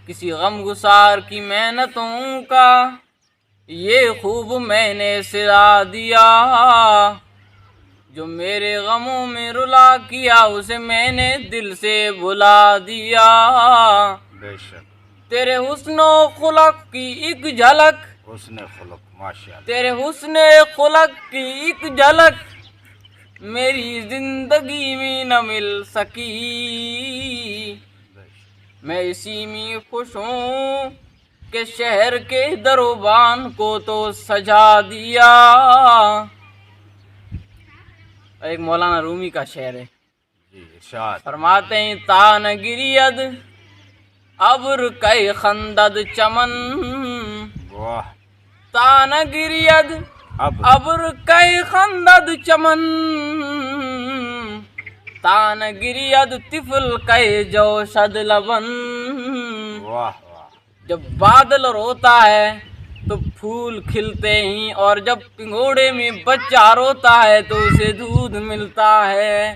کسی غم گسار کی محنتوں کا یہ خوب میں نے سلا دیا، جو میرے غموں میں رلا کیا اسے میں نے دل سے بھلا دیا۔ بے شک تیرے حسن و خلق کی ایک جھلک، حسن خلق ماشاءاللہ، تیرے حسن خلق کی ایک جھلک میری زندگی میں نہ مل سکی، میں اسی میں خوش ہوں کہ شہر کے دروبان کو تو سجا دیا۔ ایک مولانا رومی کا شعر ہے، جی ارشاد۔ فرماتے ہیں تان گرید ابر کئی خندد چمن، واہ، تان گرید اب ابر کئی خندد چمن، تان گرید طفل کئی جوشد لبن۔ واہ واہ، جب بادل روتا ہے تو پھول کھلتے ہیں، اور جب پنگوڑے میں بچہ روتا ہے تو اسے دودھ ملتا ہے۔